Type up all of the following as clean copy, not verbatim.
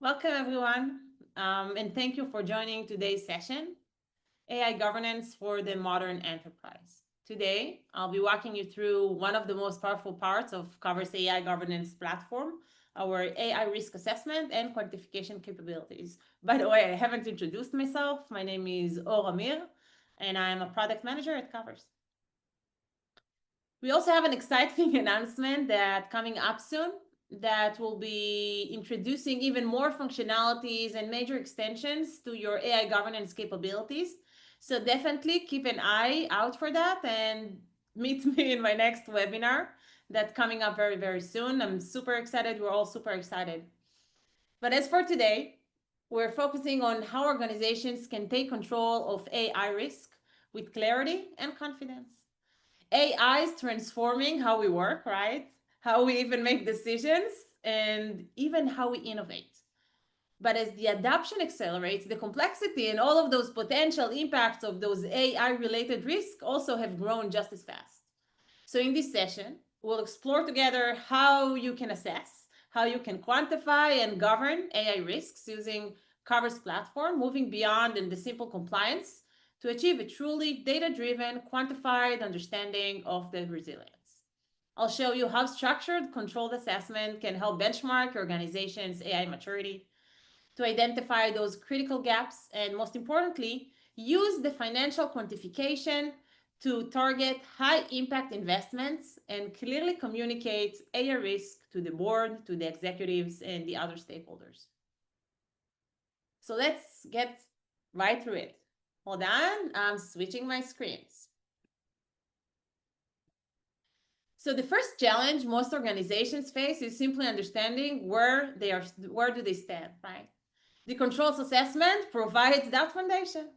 Welcome, everyone, and thank you for joining today's session, AI Governance for the Modern Enterprise. Today, I'll be walking you through one of the most powerful parts of Kovrr's AI governance platform, our AI risk assessment and quantification capabilities. By the way, I haven't introduced myself. My name is Amir, and I'm a product manager at Kovrr. We also have an exciting announcement that coming up soon that will be introducing even more functionalities and major extensions to your AI governance capabilities. So definitely keep an eye out for that and meet me in my next webinar that's coming up very, very soon. I'm super excited. We're all super excited. But as for today, we're focusing on how organizations can take control of AI risk with clarity and confidence. AI is transforming how we work, right? How we even make decisions and even how we innovate. But as the adoption accelerates, the complexity and all of those potential impacts of those AI-related risks also have grown just as fast. So in this session, we'll explore together how you can assess, how you can quantify and govern AI risks using Kovrr's platform, moving beyond the simple compliance to achieve a truly data-driven, quantified understanding of the resilience. I'll show you how structured controlled assessment can help benchmark your organization's AI maturity, to identify those critical gaps, and most importantly, use the financial quantification to target high-impact investments and clearly communicate AI risk to the board, to the executives, and the other stakeholders. So let's get right through it. Hold on, I'm switching my screens. So the first challenge most organizations face is simply understanding where do they stand, right? The controls assessment provides that foundation.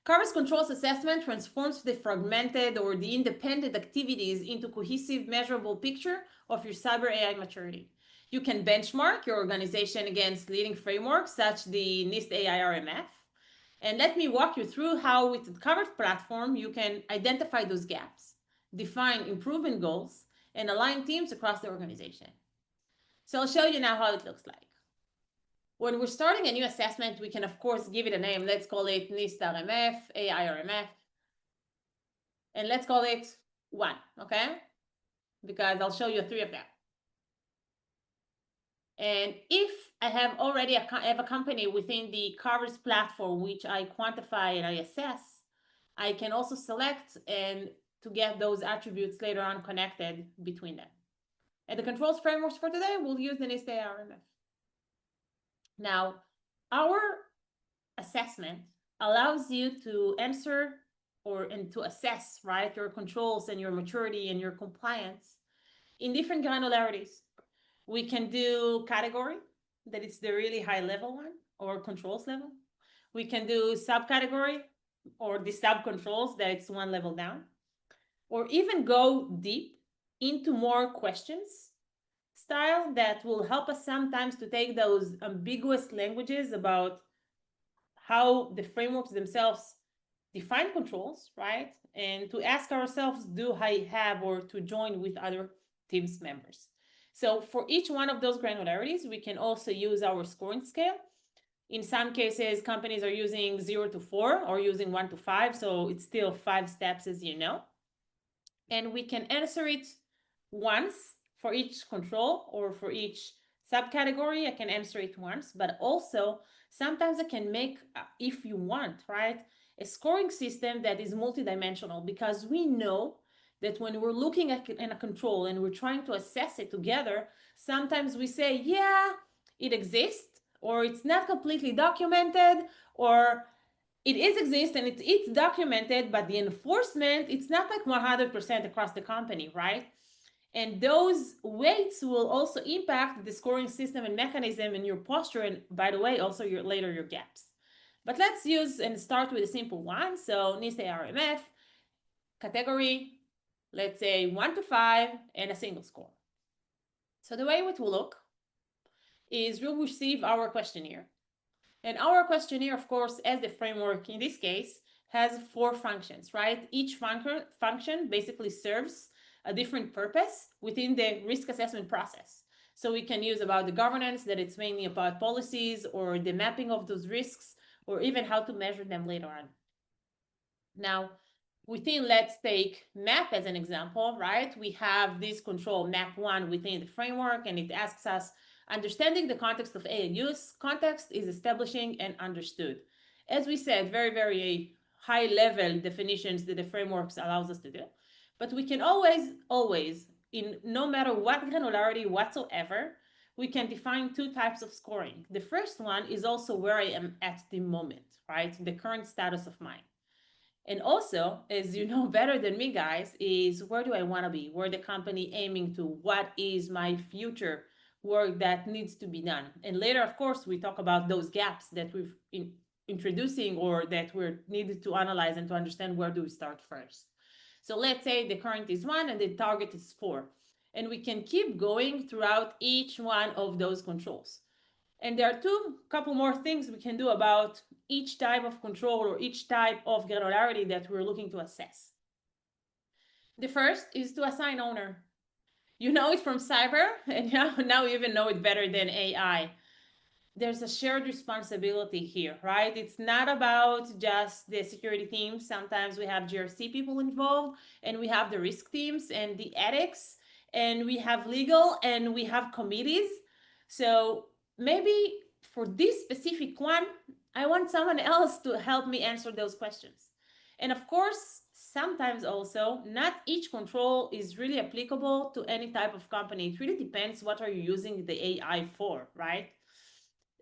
Kovrr's controls assessment transforms the fragmented or the independent activities into cohesive, measurable picture of your cyber AI maturity. You can benchmark your organization against leading frameworks such the NIST AI RMF. And let me walk you through how with the Kovrr platform, you can identify those gaps, define improvement goals, and align teams across the organization. So I'll show you now how it looks like. When we're starting a new assessment, we can, of course, give it a name. Let's call it NIST RMF, AI RMF. And let's call it 1, okay? Because I'll show you 3 of them. And if I have already have a company within the Kovrr's platform, which I quantify and I assess, I can also select and to get those attributes later on connected between them. And the controls frameworks for today, we'll use the NIST AI RMF. Now, our assessment allows you to answer and to assess, right, your controls and your maturity and your compliance in different granularities. We can do category, that it's the really high level one, or controls level. We can do subcategory, or the sub-controls, that it's 1 level down. Or even go deep into more questions style that will help us sometimes to take those ambiguous languages about how the frameworks themselves define controls, right? And to ask ourselves, do I have or to join with other teams members? So for each one of those granularities, we can also use our scoring scale. In some cases, companies are using 0 to 4 or using 1 to 5. So it's still 5 steps, as you know. And we can answer it once for each control or for each subcategory. I can answer it once, but also sometimes I can make, if you want, right, a scoring system that is multidimensional, because we know that when we're looking at a control and we're trying to assess it together, sometimes we say, yeah, it exists, or it's not completely documented, or it exists and it's documented, but the enforcement, it's not like 100% across the company, right? And those weights will also impact the scoring system and mechanism and your posture, and by the way, also your gaps. But let's use and start with a simple one. So NIST RMF, category, let's say 1 to 5, and a single score. So the way it will look is we'll receive our questionnaire. And our questionnaire, of course, as the framework in this case, has 4 functions, right? Each function basically serves a different purpose within the risk assessment process. So we can use about the governance, that it's mainly about policies or the mapping of those risks, or even how to measure them later on. Now, within, let's take map as an example, right? We have this control map 1 within the framework, and it asks us, understanding the context of AI use, context is establishing and understood. As we said, very, very high level definitions that the frameworks allows us to do. But we can always, in no matter what granularity whatsoever, we can define two types of scoring. The first one is also where I am at the moment, right? The current status of mine. And also, as you know better than me, guys, is where do I want to be? Where the company aiming to? What is my future work that needs to be done? And later, of course, we talk about those gaps that we've introducing or that we're needed to analyze and to understand where do we start first. So let's say the current is 1 and the target is 4. And we can keep going throughout each one of those controls. And there are couple more things we can do about each type of control or each type of granularity that we're looking to assess. The first is to assign owner. You know it from cyber, and now you even know it better than AI. There's a shared responsibility here, right? It's not about just the security team. Sometimes we have GRC people involved, and we have the risk teams and the ethics, and we have legal, and we have committees. So maybe for this specific one, I want someone else to help me answer those questions. And of course, sometimes also, not each control is really applicable to any type of company. It really depends what are you using the AI for, right?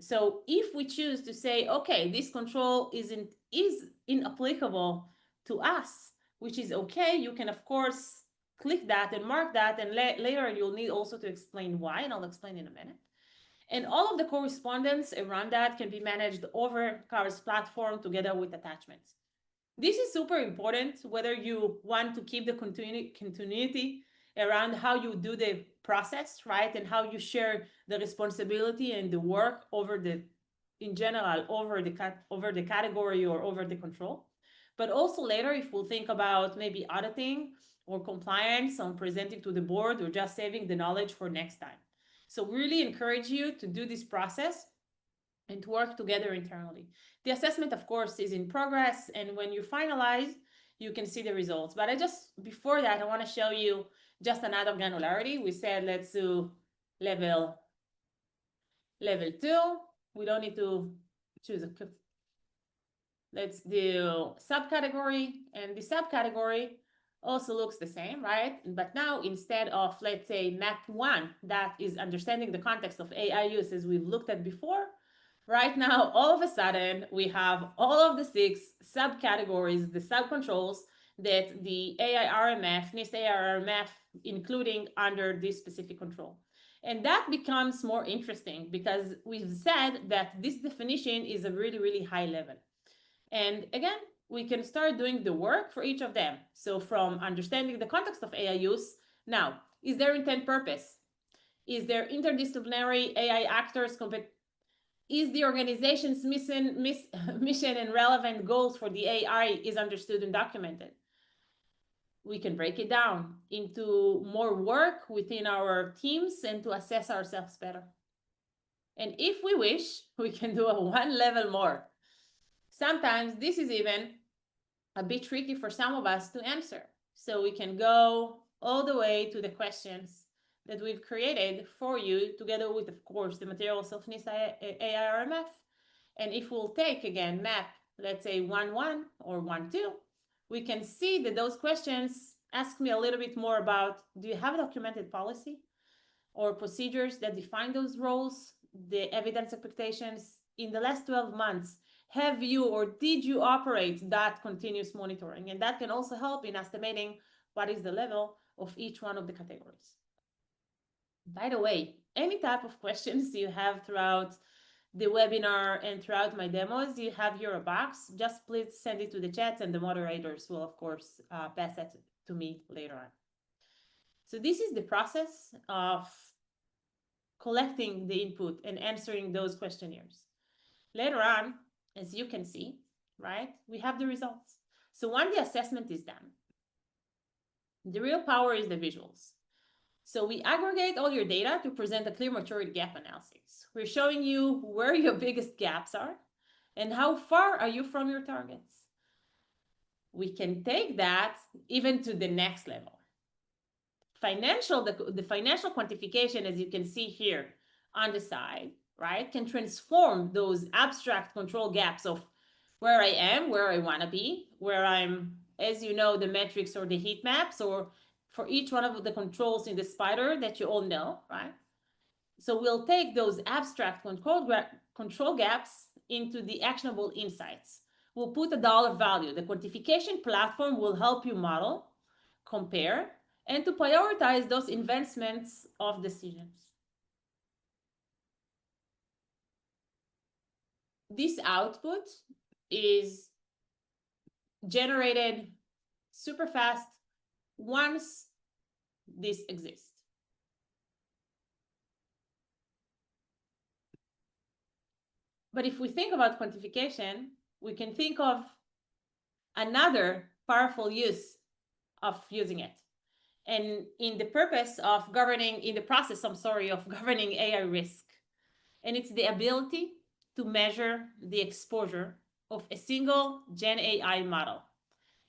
So if we choose to say, okay, this control is inapplicable to us, which is okay, you can of course click that and mark that, and later you'll need also to explain why, and I'll explain in a minute. And all of the correspondence around that can be managed over Kovrr's platform together with attachments. This is super important, whether you want to keep the continuity around how you do the process, right? And how you share the responsibility and the work over in general, over the category or over the control. But also later, if we'll think about maybe auditing or compliance on presenting to the board or just saving the knowledge for next time. So really encourage you to do this process and to work together internally. The assessment, of course, is in progress, and when you finalize, you can see the results. But before that, I want to show you just another granularity. We said let's do level 2. We don't need to choose let's do subcategory, and the subcategory also looks the same, right? But now instead of, let's say, map 1, that is understanding the context of AI use as we've looked at before, right now, all of a sudden, we have all of the 6 subcategories, the subcontrols that the AI RMF, NIST AI RMF, including under this specific control. And that becomes more interesting because we've said that this definition is a really, really high level. And again, we can start doing the work for each of them. So from understanding the context of AI use, now, is there intent purpose? Is there interdisciplinary AI actors is the organization's mission and relevant goals for the AI is understood and documented? We can break it down into more work within our teams and to assess ourselves better. And if we wish, we can do a 1 level more. Sometimes this is even a bit tricky for some of us to answer. So we can go all the way to the questions that we've created for you together with, of course, the materials of NIST AI RMF. And if we'll take, again, map, let's say 1.1 or 1.2, we can see that those questions ask me a little bit more about, do you have a documented policy or procedures that define those roles, the evidence expectations in the last 12 months? Have you or did you operate that continuous monitoring? And that can also help in estimating what is the level of each one of the categories. By the way, any type of questions you have throughout the webinar and throughout my demos, you have your box. Just please send it to the chat, and the moderators will, of course, pass that to me later on. So this is the process of collecting the input and answering those questionnaires. Later on, as you can see, right, we have the results. So when the assessment is done, the real power is the visuals. So we aggregate all your data to present a clear maturity gap analysis. We're showing you where your biggest gaps are and how far are you from your targets. We can take that even to the next level. The financial quantification, as you can see here on the side, right, can transform those abstract control gaps of where I am, where I want to be, where I'm, as you know, the metrics or the heat maps, or for each one of the controls in the spider that you all know, right? So we'll take those abstract control gaps into the actionable insights. We'll put a dollar value. The quantification platform will help you model, compare, and to prioritize those investments of decisions. This output is generated super fast once this exists. But if we think about quantification, we can think of another powerful use of using it. And in the process of governing AI risk. And it's the ability to measure the exposure of a single Gen AI model.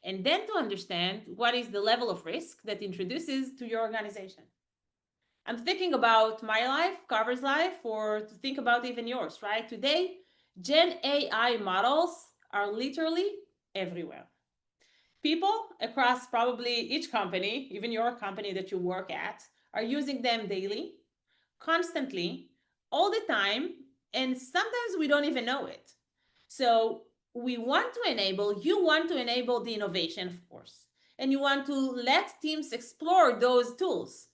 And then to understand what is the level of risk that introduces to your organization. I'm thinking about my life, Kovrr's life, or to think about even yours, right? Today, Gen AI models are literally everywhere. People across probably each company, even your company that you work at, are using them daily, constantly, all the time, and sometimes we don't even know it. So you want to enable the innovation, of course, and you want to let teams explore those tools.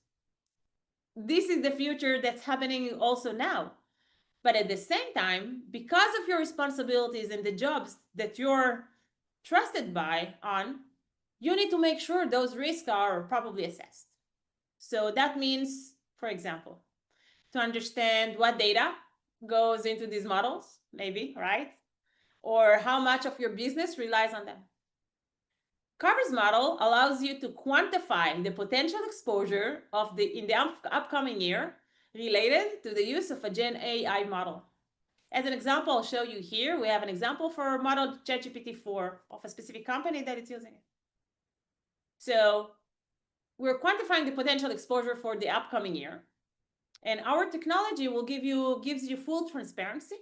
This is the future that's happening also now. But at the same time, because of your responsibilities and the jobs that you're trusted on, you need to make sure those risks are properly assessed. So that means, for example, to understand what data goes into these models, maybe, right? Or how much of your business relies on them. Kovrr's model allows you to quantify the potential exposure in the upcoming year related to the use of a Gen AI model. As an example, I'll show you here. We have an example for model ChatGPT-4 of a specific company that it's using it. So we're quantifying the potential exposure for the upcoming year. And our technology gives you full transparency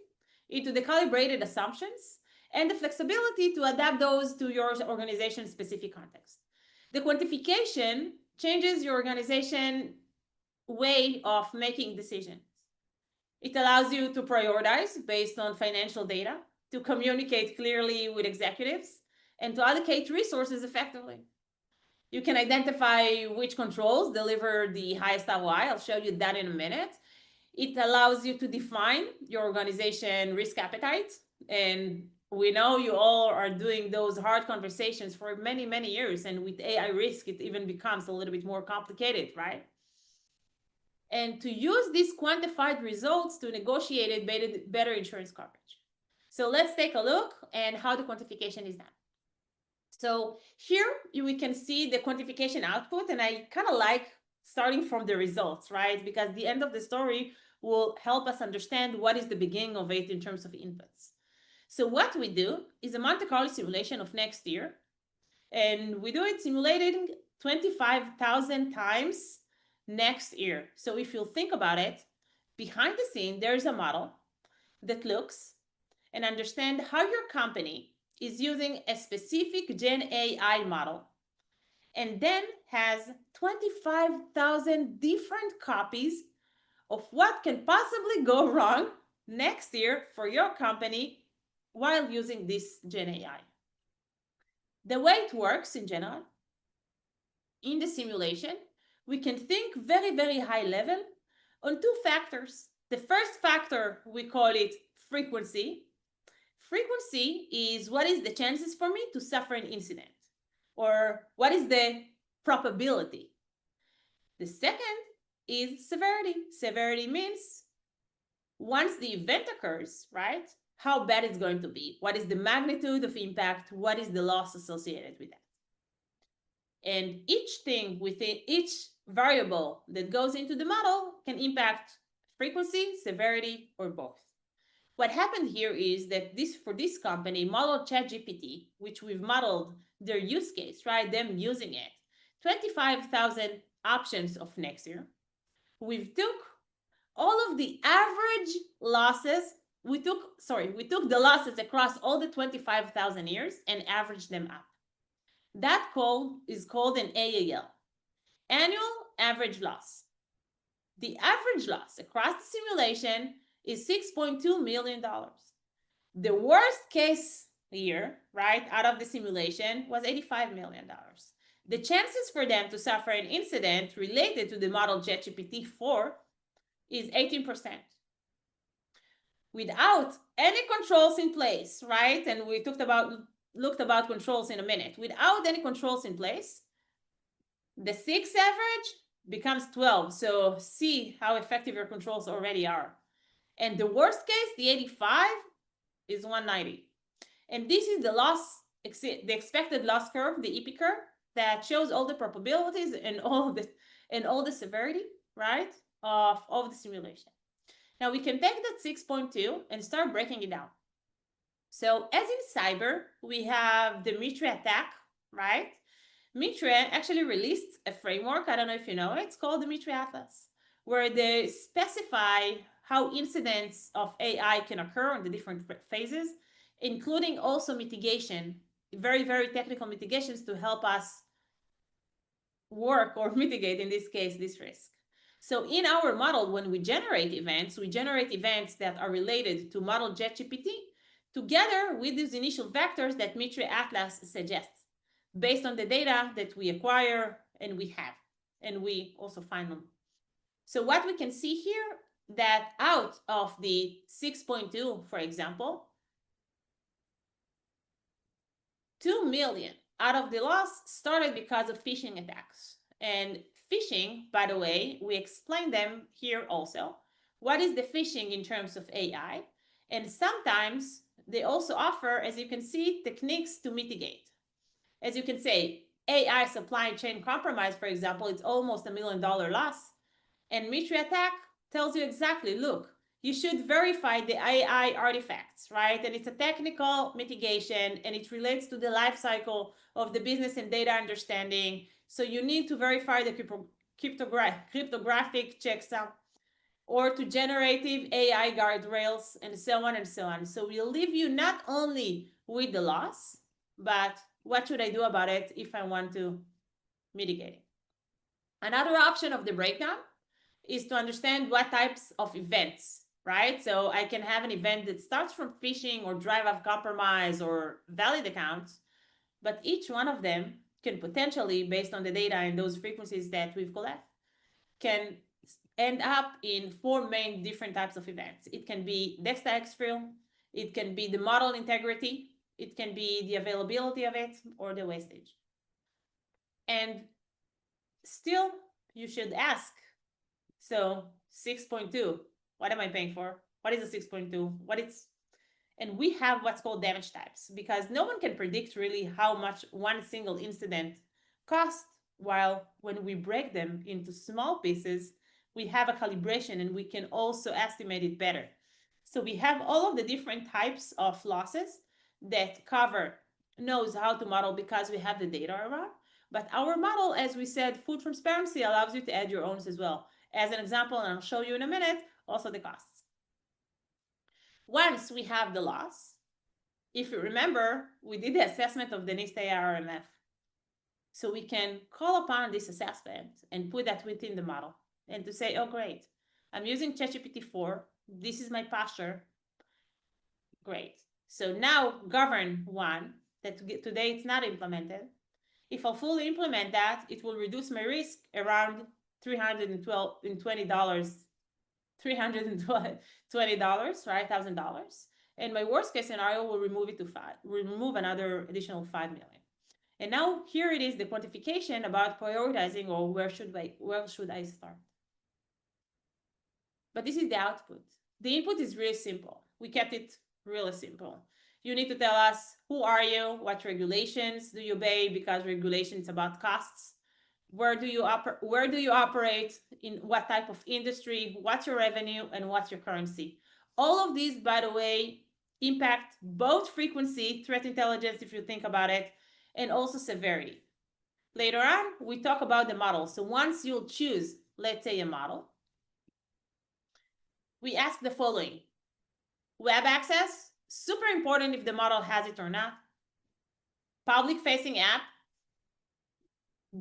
into the calibrated assumptions and the flexibility to adapt those to your organization's specific context. The quantification changes your organization way of making decisions. It allows you to prioritize based on financial data, to communicate clearly with executives, and to allocate resources effectively. You can identify which controls deliver the highest ROI. I'll show you that in a minute. It allows you to define your organization risk appetite. And we know you all are doing those hard conversations for many, many years. And with AI risk, it even becomes a little bit more complicated, right? And to use these quantified results to negotiate better insurance coverage. So let's take a look at how the quantification is done. So here we can see the quantification output, and I kind of like starting from the results, right? Because the end of the story will help us understand what is the beginning of it in terms of inputs. So what we do is a Monte Carlo simulation of next year, and we do it simulating 25,000 times next year. So if you think about it, behind the scene, there's a model that looks and understand how your company is using a specific Gen AI model, and then has 25,000 different copies of what can possibly go wrong next year for your company while using this Gen AI. The way it works in general, in the simulation, we can think very, very high level on two factors. The first factor, we call it frequency. Frequency is what is the chances for me to suffer an incident, or what is the probability. The second is severity. Severity means once the event occurs, right, how bad it's going to be, what is the magnitude of impact, what is the loss associated with that. And each thing within each variable that goes into the model can impact frequency, severity, or both. What happened here is that for this company, model ChatGPT, which we've modeled their use case, right? Them using it, 25,000 options of next year. We've took all of the average losses. We took the losses across all the 25,000 years and averaged them up. That code is called an AAL, annual average loss. The average loss across the simulation is $6.2 million. The worst case year, right, out of the simulation was $85 million. The chances for them to suffer an incident related to the model ChatGPT-4 is 18%. Without any controls in place, right? And we looked about controls in a minute. Without any controls in place, the 6 average becomes 12. So see how effective your controls already are. And the worst case, the 85, is 190. And this is the expected loss curve, the EP curve, that shows all the probabilities and all the severity, right, of the simulation. Now we can take that 6.2 and start breaking it down. So as in cyber, we have the Mitre attack, right? Mitre actually released a framework, I don't know if you know it, it's called the Mitre Atlas, where they specify how incidents of AI can occur in the different phases, including also mitigation, very, very technical mitigations to help us work or mitigate, in this case, this risk. So in our model, when we generate events that are related to model ChatGPT together with these initial vectors that Mitre Atlas suggests based on the data that we acquire and we have, and we also find them. So what we can see here, that out of the 6.2, for example, 2 million out of the loss started because of phishing attacks. And phishing, by the way, we explain them here also. What is the phishing in terms of AI? And sometimes they also offer, as you can see, techniques to mitigate. As you can say, AI supply chain compromise, for example, it's almost $1 million loss. And Mitre attack tells you exactly, look, you should verify the AI artifacts, right? And it's a technical mitigation and it relates to the life cycle of the business and data understanding. So you need to verify the cryptographic checksum or to generative AI guardrails and so on and so on. So we'll leave you not only with the loss, but what should I do about it if I want to mitigate it? Another option of the breakdown is to understand what types of events, right? So I can have an event that starts from phishing or drive-off compromise or valid accounts, but each one of them can potentially, based on the data and those frequencies that we've collected, can end up in 4 main different types of events. It can be DexTag exfil, it can be the model integrity, it can be the availability of it, or the wastage. And still, you should ask, so 6.2, what am I paying for? What is a 6.2? And we have what's called damage types, because no one can predict really how much one single incident costs, while when we break them into small pieces, we have a calibration and we can also estimate it better. So we have all of the different types of losses that Kovrr knows how to model because we have the data around. But our model, as we said, full transparency allows you to add your own as well. As an example, and I'll show you in a minute, also the costs. Once we have the loss, if you remember, we did the assessment of the NIST ARMF. So we can call upon this assessment and put that within the model and to say, oh, great, I'm using ChatGPT-4. This is my posture. Great. So now govern one that today it's not implemented. If I fully implement that, it will reduce my risk around $320, right? $1,000. And my worst case scenario will remove another additional 5 million. And now here it is, the quantification about prioritizing, or where should I start? But this is the output. The input is really simple. We kept it really simple. You need to tell us, who are you? What regulations do you obey? Because regulations about costs. where do you operate, in what type of industry, what's your revenue, and what's your currency. All of these, by the way, impact both frequency, threat intelligence, if you think about it, and also severity. Later on, we talk about the model. So once you'll choose, let's say, a model, we ask the following: web access, super important if the model has it or not. Public facing app,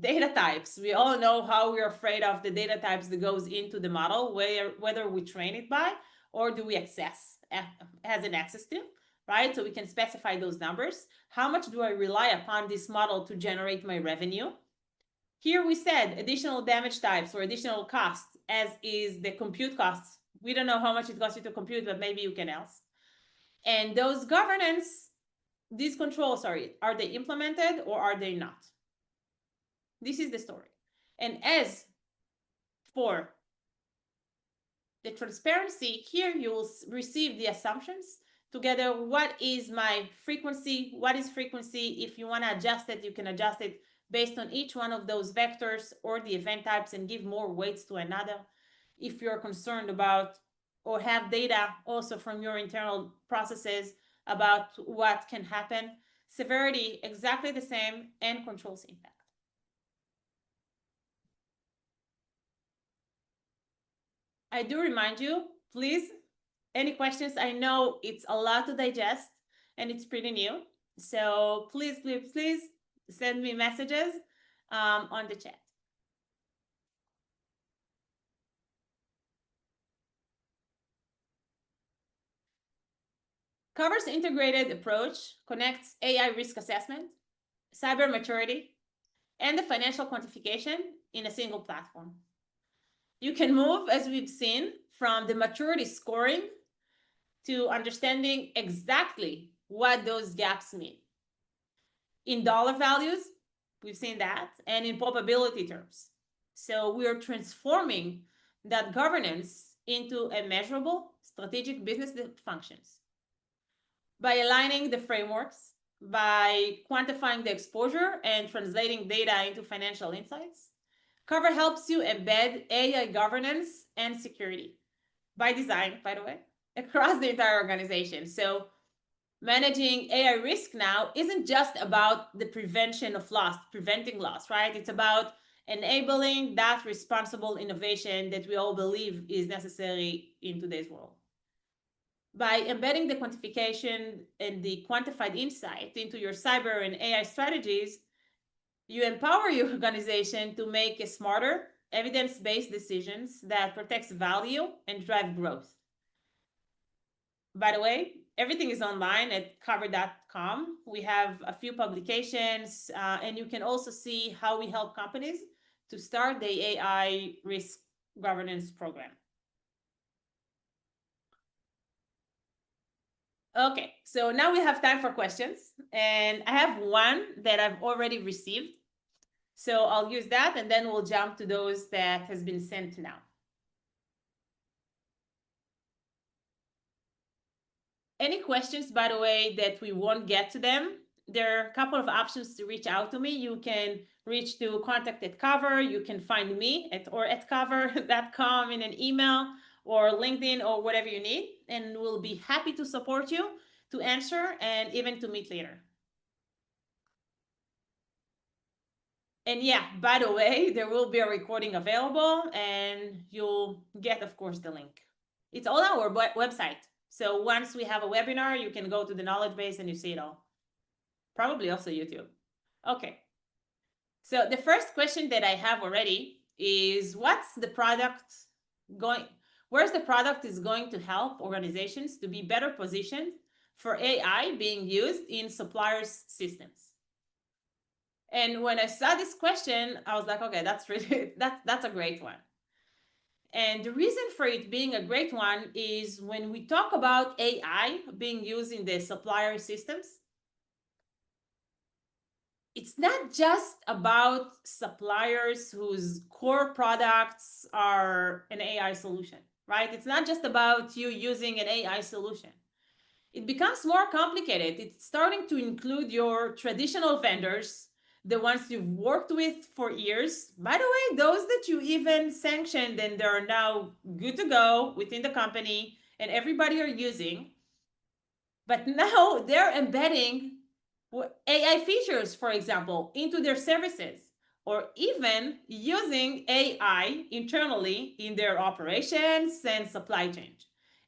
data types. We all know how we're afraid of the data types that goes into the model, whether we train it by or do we has an access to, right? So we can specify those numbers. How much do I rely upon this model to generate my revenue? Here we said additional damage types or additional costs, as is the compute costs. We don't know how much it costs you to compute, but maybe you can else. And those governance, these controls, are they implemented or are they not? This is the story. And as for the transparency, here you will receive the assumptions together. What is my frequency? What is frequency? If you want to adjust it, you can adjust it based on each one of those vectors or the event types and give more weights to another. If you're concerned about or have data also from your internal processes about what can happen, severity exactly the same, and controls impact. I do remind you, please, any questions? I know it's a lot to digest and it's pretty new. So please send me messages on the chat. Kovrr's integrated approach connects AI risk assessment, cyber maturity, and the financial quantification in a single platform. You can move, as we've seen, from the maturity scoring to understanding exactly what those gaps mean. In dollar values, we've seen that, and in probability terms. So we are transforming that governance into a measurable strategic business functions. By aligning the frameworks, by quantifying the exposure and translating data into financial insights, Kovrr helps you embed AI governance and security by design, by the way, across the entire organization. So managing AI risk now isn't just about the prevention of loss, preventing loss, right? It's about enabling that responsible innovation that we all believe is necessary in today's world. By embedding the quantification and the quantified insight into your cyber and AI strategies, you empower your organization to make a smarter, evidence-based decisions that protects value and drive growth. By the way, everything is online at kovrr.com. We have a few publications, and you can also see how we help companies to start the AI risk governance program. Okay, so now we have time for questions, and I have one that I've already received. So I'll use that, and then we'll jump to those that has been sent now. Any questions, by the way, that we won't get to them, there are a couple of options to reach out to me. You can reach to contact@Kovrr. You can find me at kovrr.com in an email or LinkedIn or whatever you need, and we'll be happy to support you, to answer, and even to meet later. And yeah, by the way, there will be a recording available, and you'll get, of course, the link. It's all on our website. So once we have a webinar, you can go to the knowledge base and you see it all. Probably also YouTube. Okay. So the first question that I have already is, where's the product is going to help organizations to be better positioned for AI being used in suppliers' systems? And when I saw this question, I was like, okay, that's a great one. And the reason for it being a great one is when we talk about AI being used in the supplier systems, it's not just about suppliers whose core products are an AI solution, right? It's not just about you using an AI solution. It becomes more complicated. It's starting to include your traditional vendors the ones you've worked with for years. By the way, those that you even sanctioned and they're now good to go within the company and everybody are using. But now they're embedding AI features, for example, into their services, or even using AI internally in their operations and supply chain.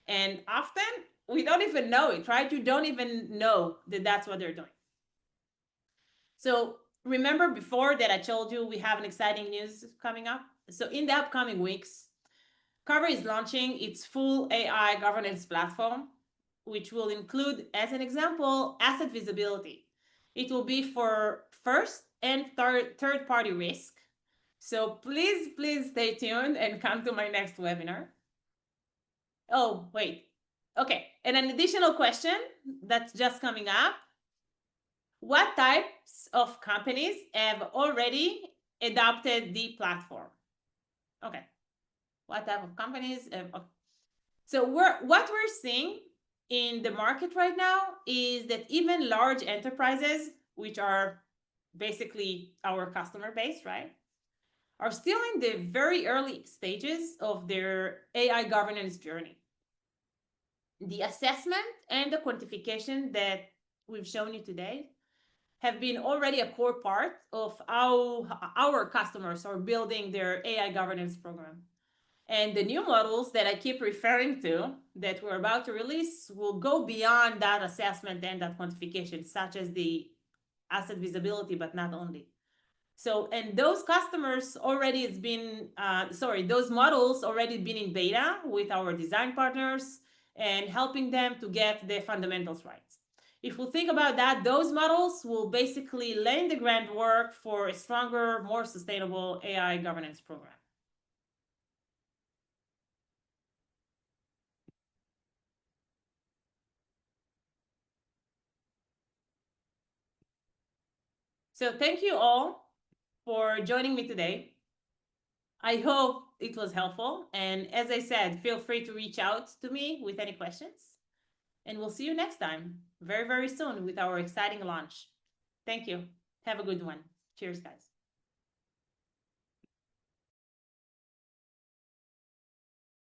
And often we don't even know it, right? You don't even know that that's what they're doing. So remember before that I told you we have an exciting news coming up? So in the upcoming weeks, Kovrr is launching its full AI governance platform, which will include, as an example, asset visibility. It will be for first and third party risk. So please stay tuned and come to my next webinar. Oh, wait. Okay. And an additional question that's just coming up. What types of companies have already adopted the platform? Okay. What type of companies have, so what we're seeing in the market right now is that even large enterprises, which are basically our customer base, right, are still in the very early stages of their AI governance journey. The assessment and the quantification that we've shown you today have been already a core part of how our customers are building their AI governance program. And the new models that I keep referring to that we're about to release will go beyond that assessment and that quantification, such as the asset visibility, but not only. So, and those customers already has been, those models already been in beta with our design partners and helping them to get the fundamentals right. If we think about that, those models will basically lay the groundwork for a stronger, more sustainable AI governance program. So thank you all for joining me today. I hope it was helpful. And as I said, feel free to reach out to me with any questions. And we'll see you next time, very, very soon with our exciting launch. Thank you. Have a good one. Cheers, guys.